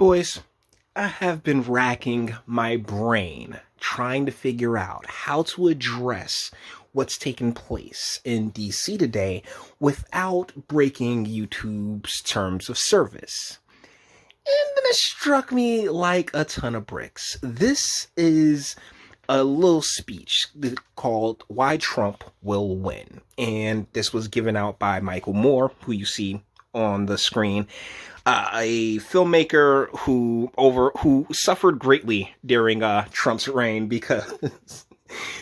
Boys, I have been racking my brain trying to figure out how to address what's taking place in DC today without breaking YouTube's terms of service. And then it struck me like a ton of bricks. This is a little speech called Why Trump Will Win. And this was given out by Micheal Moore, who you see on the screen. A filmmaker who suffered greatly during Trump's reign because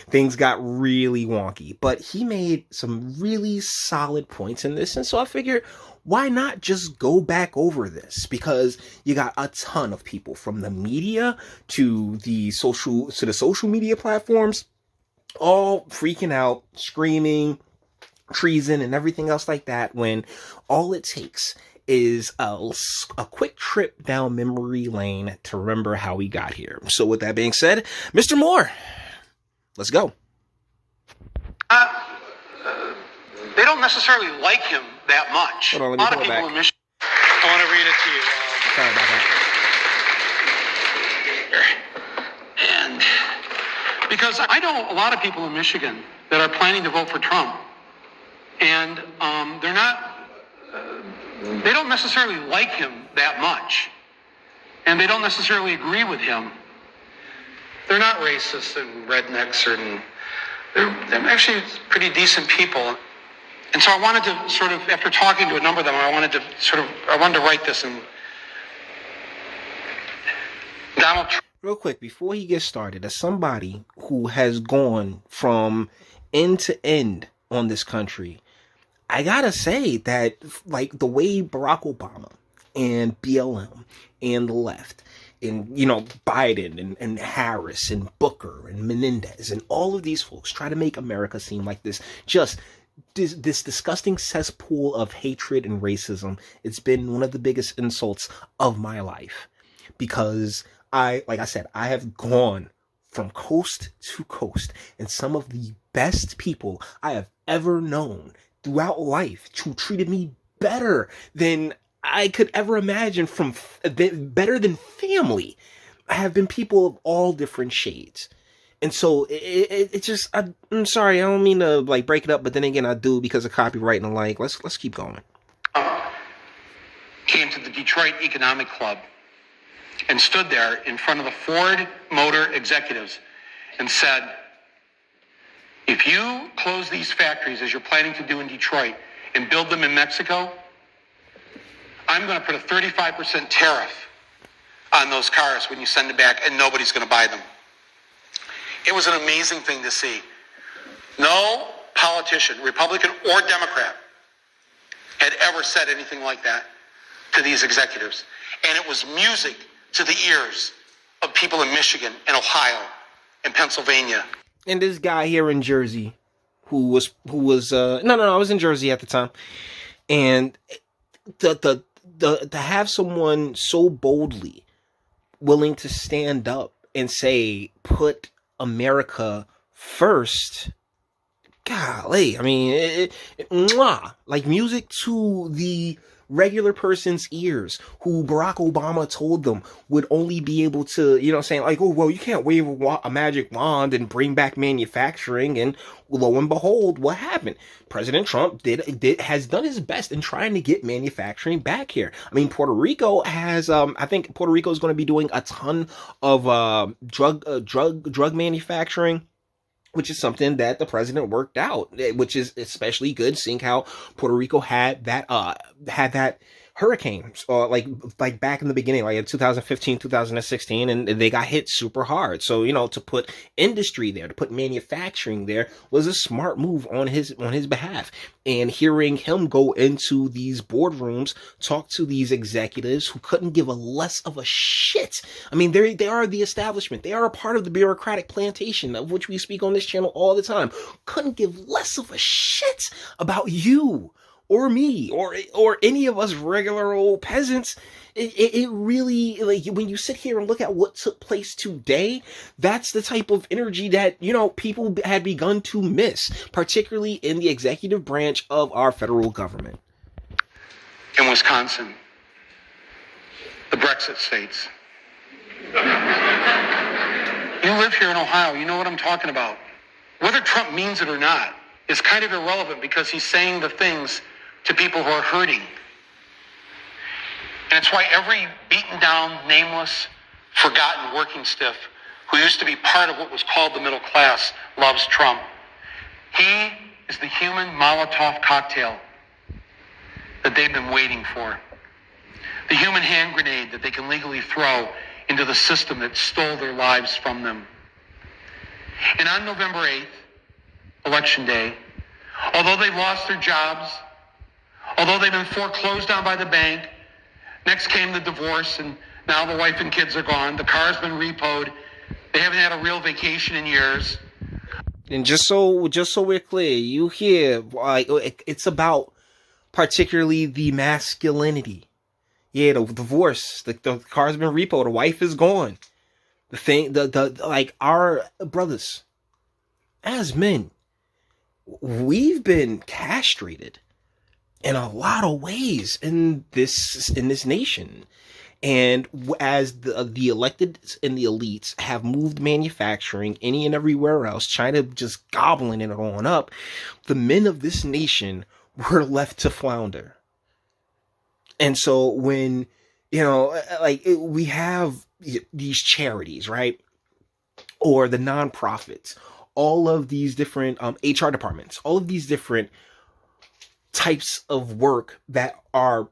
things got really wonky. But he made some really solid points in this, and so I figured, why not just go back over this? Because you got a ton of people from the media to the social media platforms, all freaking out, screaming treason and everything else like that, when all it takes is a quick trip down memory lane to remember how we got here. So with that being said, Mr. Moore, let's go. They don't necessarily like him that much. Hold on, a lot of people in Michigan. I want to read it to you. Sorry about that. And because I know a lot of people in Michigan that are planning to vote for Trump, and they're not. They don't necessarily like him that much, and they don't necessarily agree with him. They're not racist and rednecks, they're actually pretty decent people. And so I wanted to sort of, after talking to a number of them, I wanted to write this in Donald Trump. Real quick, before he gets started, as somebody who has gone from end to end on this country, I gotta say that, like, the way Barack Obama and BLM and the left and, Biden and Harris and Booker and Menendez and all of these folks try to make America seem like this disgusting cesspool of hatred and racism. It's been one of the biggest insults of my life, because like I said, I have gone from coast to coast, and some of the best people I have ever known throughout life who treated me better than I could ever imagine, better than family, have been people of all different shades. And so it just, I'm sorry, I don't mean to break it up, but then again I do, because of copyright and let's keep going. Came to the Detroit Economic Club and stood there in front of the Ford Motor executives and said, if you close these factories as you're planning to do in Detroit and build them in Mexico, I'm going to put a 35% tariff on those cars when you send them back, and nobody's going to buy them. It was an amazing thing to see. No politician, Republican or Democrat, had ever said anything like that to these executives. And it was music to the ears of people in Michigan and Ohio and Pennsylvania. And this guy here in Jersey, I was in Jersey at the time, and to have someone so boldly willing to stand up and say, put America first, golly, I mean, like music to the regular person's ears, who Barack Obama told them would only be able to, saying like, oh, well, you can't wave a magic wand and bring back manufacturing. And lo and behold, what happened? President Trump has done his best in trying to get manufacturing back here. I mean, Puerto Rico has, I think Puerto Rico is going to be doing a ton of drug manufacturing, which is something that the president worked out, which is especially good, seeing how Puerto Rico had that hurricane, like back in the beginning, like in 2015, 2016, and they got hit super hard. So, to put industry there, to put manufacturing there, was a smart move on his behalf. And hearing him go into these boardrooms, talk to these executives who couldn't give a less of a shit. I mean, they are the establishment. They are a part of the bureaucratic plantation, of which we speak on this channel all the time. Couldn't give less of a shit about you or me, or any of us regular old peasants. It really, like, when you sit here and look at what took place today, that's the type of energy that, people had begun to miss, particularly in the executive branch of our federal government. In Wisconsin, the Brexit states. You live here in Ohio. You know what I'm talking about. Whether Trump means it or not is kind of irrelevant because he's saying the things to people who are hurting. And it's why every beaten down, nameless, forgotten working stiff who used to be part of what was called the middle class loves Trump. He is the human Molotov cocktail that they've been waiting for. The human hand grenade that they can legally throw into the system that stole their lives from them. And on November 8th, Election Day, although they lost their jobs, although they've been foreclosed on by the bank, next came the divorce, and now the wife and kids are gone. The car's been repoed. They haven't had a real vacation in years. And just so we're clear, you hear, like, it's about particularly the masculinity. Yeah, the divorce, the car's been repoed, the wife is gone. The thing, like, our brothers, as men, we've been castrated in a lot of ways in this nation. And as the elected and the elites have moved manufacturing any and everywhere else, China just gobbling it on up, the men of this nation were left to flounder. And so when, you know, like, we have these charities, right? Or the nonprofits, all of these different HR departments, all of these different types of work that are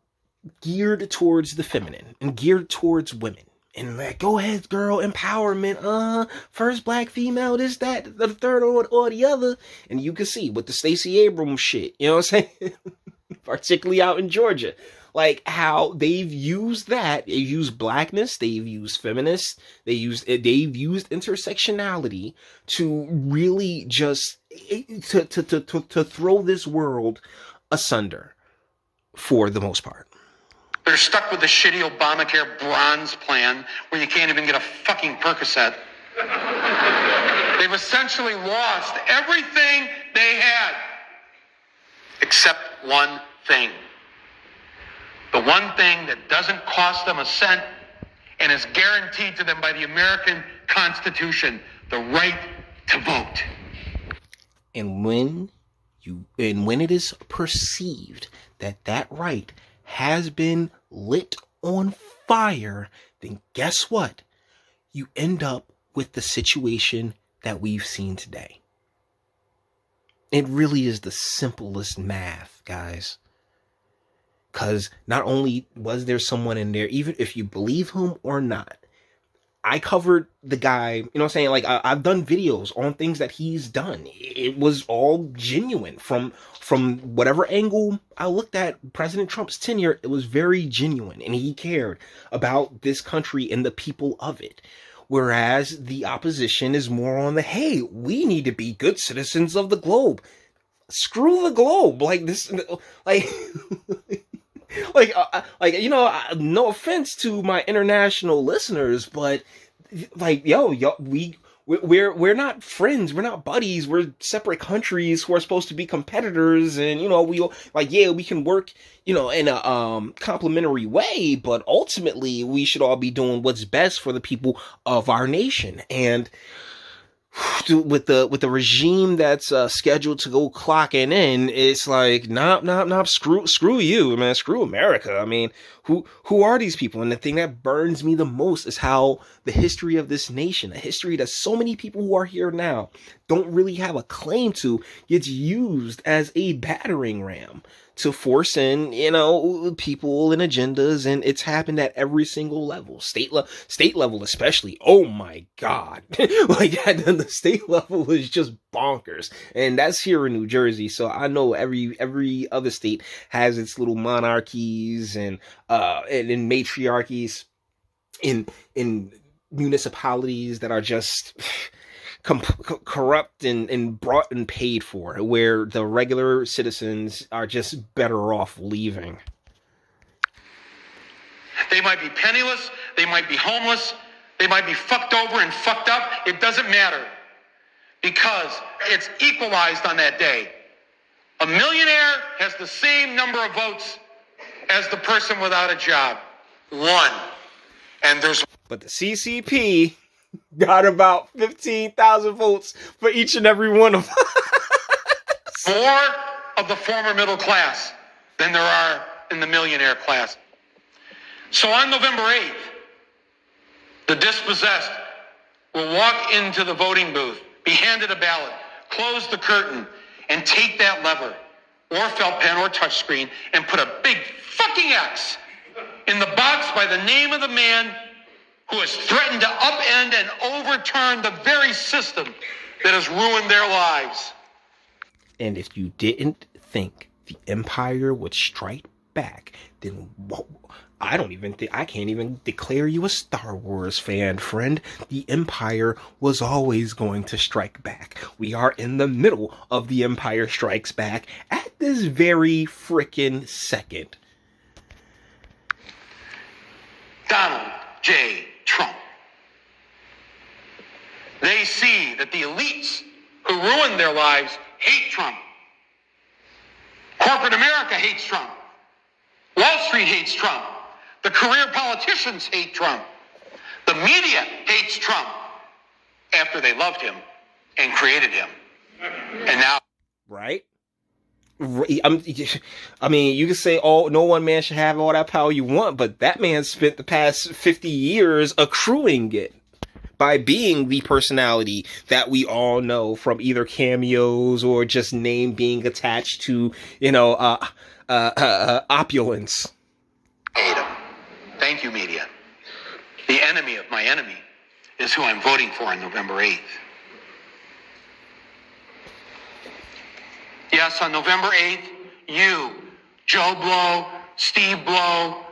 geared towards the feminine and geared towards women. And like, go ahead, girl, empowerment, first black female, this, that, the third, or the other. And you can see with the Stacey Abrams shit, you know what I'm saying? Particularly out in Georgia. Like, how they've used that. They've used blackness. They've used feminists. They've used intersectionality to really just to throw this world asunder for the most part. They're stuck with the shitty Obamacare bronze plan where you can't even get a fucking Percocet. They've essentially lost everything they had except one thing. The one thing that doesn't cost them a cent and is guaranteed to them by the American Constitution, the right to vote. And when it is perceived that that right has been lit on fire, then guess what? You end up with the situation that we've seen today. It really is the simplest math, guys. Because not only was there someone in there, even if you believe him or not, I covered the guy, you know what I'm saying? Like, I've done videos on things that he's done. It was all genuine. From whatever angle I looked at President Trump's tenure, it was very genuine. And he cared about this country and the people of it. Whereas the opposition is more on the, hey, we need to be good citizens of the globe. Screw the globe. Like, this, like... like, you know, no offense to my international listeners, but like, yo, we're not friends, we're not buddies, we're separate countries who are supposed to be competitors, and you know, we can work, you know, in a complementary way, but ultimately we should all be doing what's best for the people of our nation. And with the regime that's scheduled to go clocking in, it's like, nah, screw you, man, screw America. I mean, who are these people? And the thing that burns me the most is how the history of this nation, a history that so many people who are here now don't really have a claim to, gets used as a battering ram to force in, you know, people and agendas, and it's happened at every single level, state level especially. Oh my God, like the state level is just bonkers, and that's here in New Jersey. So I know every other state has its little monarchies and matriarchies in municipalities that are just corrupt and brought and paid for, where the regular citizens are just better off leaving. They might be penniless, they might be homeless, they might be fucked over and fucked up. It doesn't matter, because it's equalized on that day. A millionaire has the same number of votes as the person without a job. One. And there's But the CCP got about 15,000 votes for each and every one of them. more of the former middle class than there are in the millionaire class. So on November 8th, the dispossessed will walk into the voting booth, be handed a ballot, close the curtain, and take that lever, or felt pen or touchscreen, and put a big fucking X in the box by the name of the man who has threatened to upend and overturn the very system that has ruined their lives. And if you didn't think the Empire would strike back, then I can't even declare you a Star Wars fan, friend. The Empire was always going to strike back. We are in the middle of the Empire Strikes Back at this very frickin' second. Donald J. Trump. They see that the elites who ruined their lives hate Trump. Corporate America hates Trump. Wall Street hates Trump. The career politicians hate Trump. The media hates Trump after they loved him and created him. And now... Right? I mean, you can say, oh, no one man should have all that power you want, but that man spent the past 50 years accruing it by being the personality that we all know from either cameos or just name being attached to, opulence. Hate him. Thank you, media. The enemy of my enemy is who I'm voting for on November 8th. Yes, on November 8th, you, Joe Blow, Steve Blow,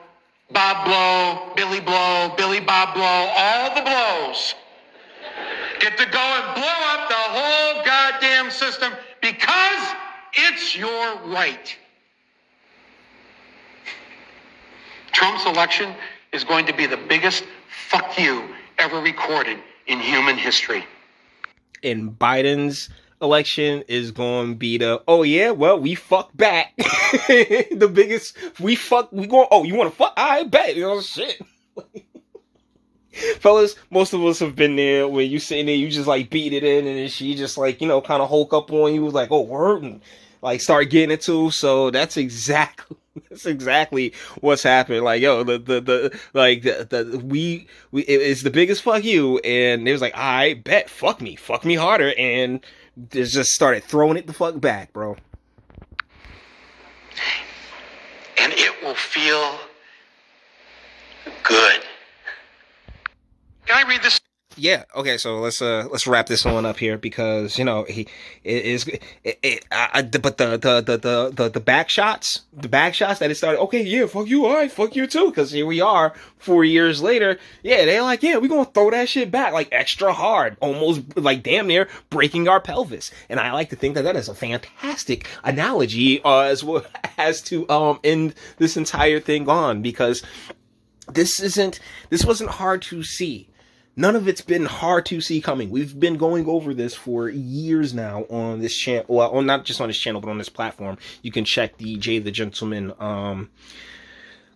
Bob Blow, Billy Bob Blow, all the blows get to go and blow up the whole goddamn system because it's your right. Trump's election is going to be the biggest fuck you ever recorded in human history. And Biden's election is going to be we fuck back. The biggest, you want to fuck? I bet. Shit. Fellas, most of us have been there where you sitting there, you just like beat it in, and then she just kind of hulk up on you, like, oh, word, and like start getting it too. So that's exactly what's happened. Like, yo, it's the biggest fuck you, and it was like, I bet, fuck me harder, and they just started throwing it the fuck back, bro. And it will feel good. Can I read this? Yeah. Okay. So let's wrap this one up here because the back shots that it started. Okay. Yeah. Fuck you. All right. Fuck you too. Because here we are 4 years later. Yeah. They're like, yeah, we're gonna throw that shit back like extra hard, almost like damn near breaking our pelvis. And I like to think that is a fantastic analogy as to end this entire thing on, because this wasn't hard to see. None of it's been hard to see coming. We've been going over this for years now on this channel. Well, not just on this channel, but on this platform. You can check the Jay the Gentleman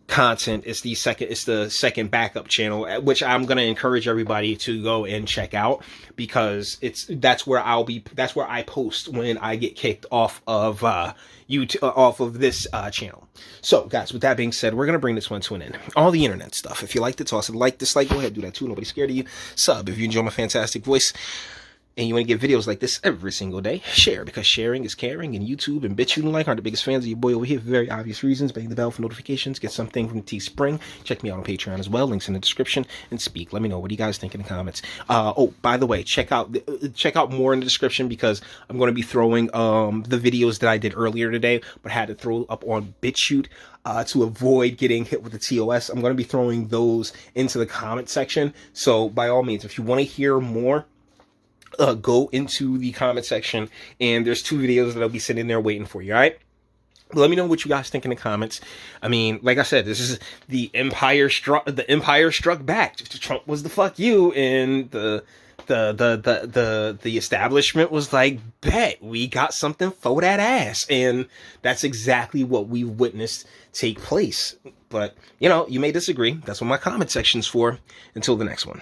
content. It's the second backup channel, which I'm gonna encourage everybody to go and check out, because that's where I post when I get kicked off of off of this channel. So guys, with that being said, we're gonna bring this one to an end. All the internet stuff, if you liked it, toss it, like, dislike, go ahead, do that too. Nobody's scared of you. Sub if you enjoy my fantastic voice and you want to get videos like this every single day. Share, because sharing is caring, and YouTube and Bitchute Link are the biggest fans of your boy over here for very obvious reasons. Bang the bell for notifications, get something from Teespring. Check me out on Patreon as well, links in the description, and speak. Let me know, what do you guys think in the comments? Oh, by the way, check out more in the description, because I'm going to be throwing the videos that I did earlier today, but had to throw up on Bitchute to avoid getting hit with the TOS. I'm going to be throwing those into the comment section. So by all means, if you want to hear more, go into the comment section, and there's 2 videos that I'll be sitting there waiting for you. All right. Let me know what you guys think in the comments. I mean, like I said, this is the Empire struck back. Trump was the fuck you, and the the establishment was like, bet, we got something for that ass. And that's exactly what we've witnessed take place. But, you know, you may disagree. That's what my comment section's for. Until the next one.